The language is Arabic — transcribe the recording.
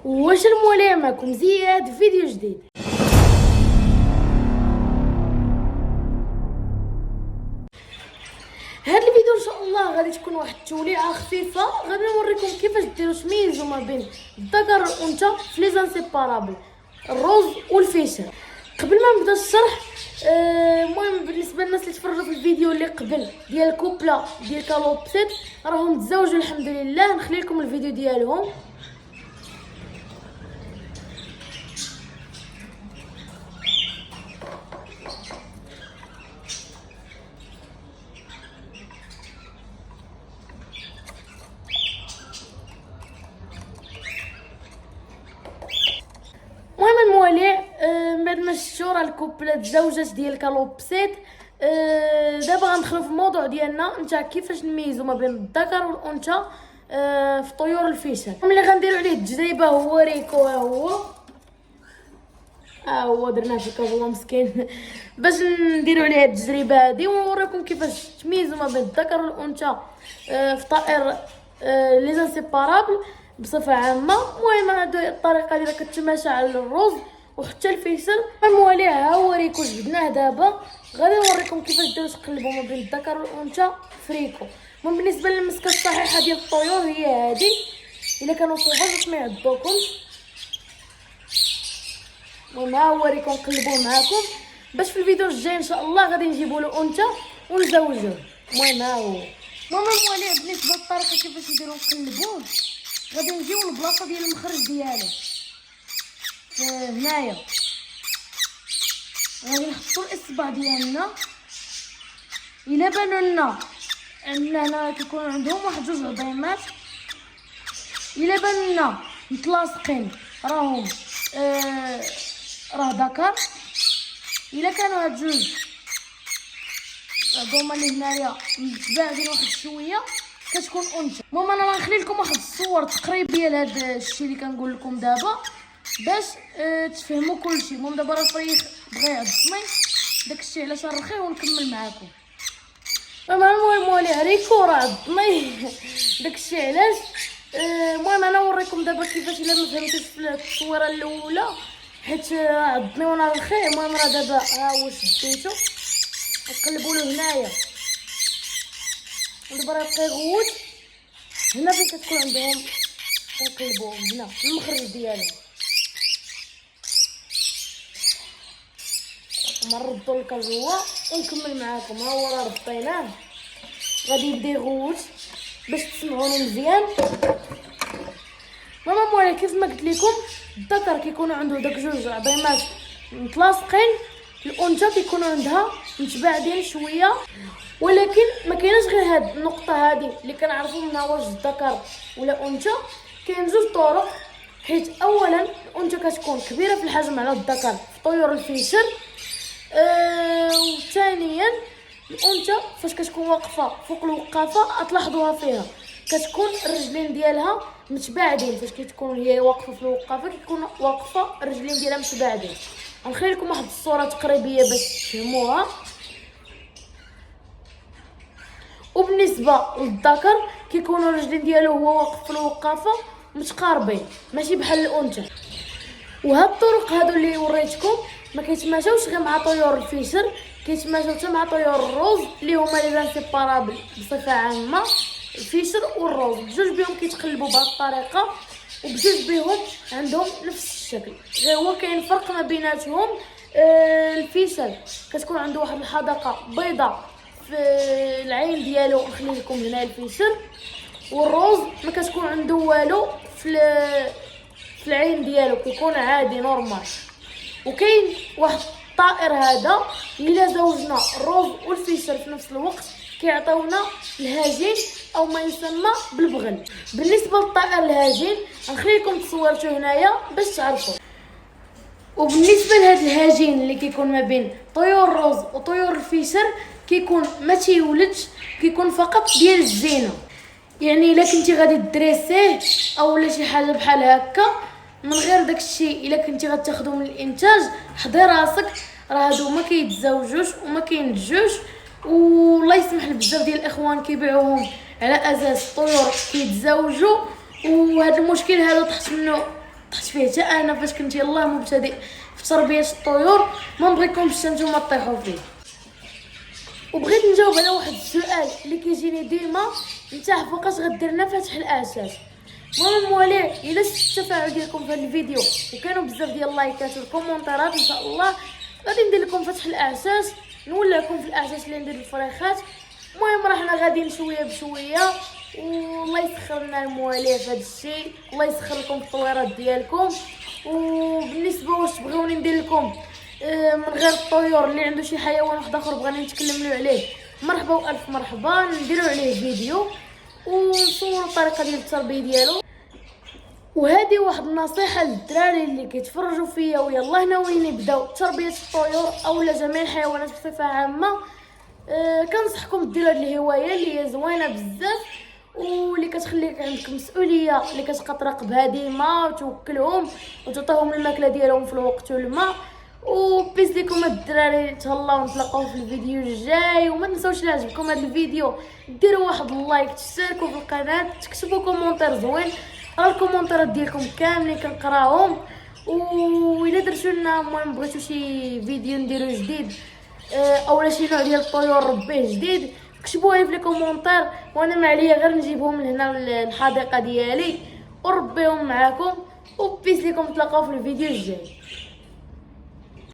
واش المولى معكم زياد في فيديو جديد. هاد الفيديو ان شاء الله غادي تكون واحد التوليعه خفيفه، غادي نوريكم كيفاش ديروا تمييزوا ما بين الذكر والانثى في لي زانسيبارابل الروز والفيشر. قبل ما نبدا الشرح، المهم بالنسبه للناس اللي تفرجوا في الفيديو اللي قبل ديال الكوبلا ديال كالوبسيت راهم تزوجوا الحمد لله، نخلي لكم الفيديو ديالهم. المهم المواليع، من بعد ما شفتوا راه الكوبلات تزوجات ديال كالوبسيت، دابا غندخلوا في الموضوع ديالنا نتاع كيفاش نميزوا ما بين الذكر والانثى في طيور الفيشر. ملي غنديروا عليه التجربه هو ريكو، هو درناه في كازو مسكين باش نديروا عليه التجربه هذه ونوريكم كيفاش تميزوا ما بين الذكر والانثى في طائر لي زانسيبارابل بصفه عامه. المهم هذه الطريقه اللي كتماشى على الرز وحتى الفيشر. الموالي ها هو ريكو جبناه دابا، غادي نوريكم كيفاش ديروا تقلبوا ما بين الذكر والانثى في ريكو. المهم بالنسبه للمسكه الصحيحه ديال الطيور هي هذه، الا كانوا صغار باش ما يعضوكمش. المهم ها هو ريكو نقلبوه معاكم باش في الفيديو الجاي ان شاء الله غادي نجيبوا له انثى ونزوجوه. المهم ها هو. المهم الموالي بالنسبه للطريقه كيفاش نديرو نقلبوه، غادي نجيو للبلاصه ديال المخرج ديالو هنايا، غادي نحطو الاصبع ديالنا. الا بانوا لنا عندنا هنا كيكون عندهم واحد جوج عظيمات، الا بانوا لنا متلاصقين راهم راه ذكر. الا كانوا هاد جوج هما اللي هنايا متباعدين واحد شويه كتكون انثى. المهم انا غنخلي لكم واحد الصور تقريبيه لهذا الشيء اللي كنقول لكم دابا باش تفهموا كلشي. المهم دابا راه الفريخ بغى يعضني، داكشي علاش نرخيه ونكمل معاكم. المهم موالي ريكو راه عضني داكشي علاش. المهم انا نوريكم دابا كيفاش الا ما فهمتوش في التصويره الاولى حيت عضني وانا رخيه. المهم راه دابا ها هو شديتو، نقلبوا له هنايا ودابا راه يبقى يغوت هنا فين كتكون عندهم، كنقلبوهم هنا في المخرج ديالهم ونردو الكازوا ونكمل معاكم. ها هو راه ربطيناه غادي يبدا يغوت باش تسمعوني مزيان. ماما مولاي كيف ما قلت لكم الذكر كيكون عنده داك جوج عظيمات متلاصقين، الانثى كيكون عندها متباعدين شويه. ولكن ما كايناش غير هاد النقطه هذه اللي كنعرفوا منها واش الذكر ولا انثى. كاين جوج طرق، حيت اولا الانثى كتكون كبيره في الحجم على الذكر في طيور الفيشر، وثانيا الانثى فاش كتكون واقفه فوق الوقافه تلاحظوها فيها كتكون الرجلين ديالها متباعدين. فاش كتكون هي واقفه في الوقافه كيكون واقفه الرجلين ديالها متباعدين. غنخلي لكم واحد الصوره تقريبيه باش تفهموها. وبالنسبه للذكر كيكونوا الرجلين ديالو هو واقف في الوقافه متقاربين ماشي بحال الانثى. وهاد الطرق هادو اللي وريتكم ما كيتماشاوش غير مع طيور الفيشر، كيتماشاو حتى مع طيور الروز اللي هما لي زانسيبارابل بصفه عامه. الفيشر والروز بجوج بهم كيتقلبوا بهاد الطريقه وبجوج بهم عندهم نفس الشكل، غير هو كاين فرق ما بيناتهم. الفيشر كتكون عنده واحد الحدقه بيضاء في العين ديالو، نخلي لكم هنا الفيشر. والروز ما كتكون عنده والو في العين ديالو، كيكون عادي نورمال. وكاين واحد الطائر هذا الا زوجنا الروز والفيشر في نفس الوقت كيعطيونا الهجين او ما يسمى بالبغل. بالنسبه للطائر الهجين نخلي لكم تصويرته هنايا باش تعرفوا. وبالنسبه لهذا الهجين اللي كيكون ما بين طيور الروز وطيور الفيشر كيكون ما تيولدش، كيكون فقط ديال الزينه. يعني الا كنتي غادي تدريسيه او ولا شي حاجه بحال هكا من غير داكشي، الا كنتي غتاخذو من الانتاج حضي راسك، راه هادو ما كيتزوجوش وما كينتجوش. والله يسمح لبزاف ديال الاخوان كيبيعوهم على اساس الطيور كيتزوجوا، وهذا المشكل هذا طحت منه طحت فيه حتى انا فاش كنت يلاه مبتدئ في تربيه الطيور. ما نبغيكمش نتوما طيحوا فيه. وبغيت نجاوب على واحد السؤال اللي كيجيني ديما، نتاع فوقاش غدير لنا فتح الاساس. المهم موالي الا شفت التفاعل ديالكم في هذا الفيديو وكانوا بزاف ديال اللايكات والكومونتيرات، ان شاء الله غادي ندير لكم فتح الاساس، نولعكم في الاساس اللي ندير الفريخات. المهم راحنا غاديين شويه بشويه، والله يسخر لنا المواليه في هذا الشيء، الله يسخر لكم التطويرات ديالكم. وبالنسبه واش تبغيوني ندير لكم من غير الطيور اللي عنده شي حيوان واحد اخر بغينا نتكلم له عليه، مرحبا والف مرحبا، نديروا عليه فيديو ونصوروا الطريقه ديال التربيه ديالو. وهذه واحد النصيحه للدراري اللي كيتفرجوا فيا ويلاه ناويين يبداو تربيه الطيور او جميع الحيوانات بصفه عامه. كنصحكم ديروا هذه الهوايه اللي هي زوينه بزاف، واللي كتخليك عندك مسؤوليه، اللي كتبقى تراقبها ديما وتوكلهم وتعطيهم الماكله ديالهم في الوقت والماء. وبيس ليكم الدراري، تهلاو، نتلاقاو في الفيديو الجاي. وما تنساوش الا عجبكم هذا الفيديو ديروا واحد اللايك، تشتركوا في القناه، تكتبوا كومونتير زوين، راه الكومونتيرات ديالكم كاملين كنقراهم. والا درتو لنا المهم بغيتو شي فيديو نديرو جديد اولا شي نوع ديال الطيور ربيه جديد، كتبوها لي في لي كومونتير، وانا ما عليا غير نجيبهم لهنا الحديقه ديالي ونربيهم معاكم. وبيس ليكم، تلاقاو في الفيديو الجاي.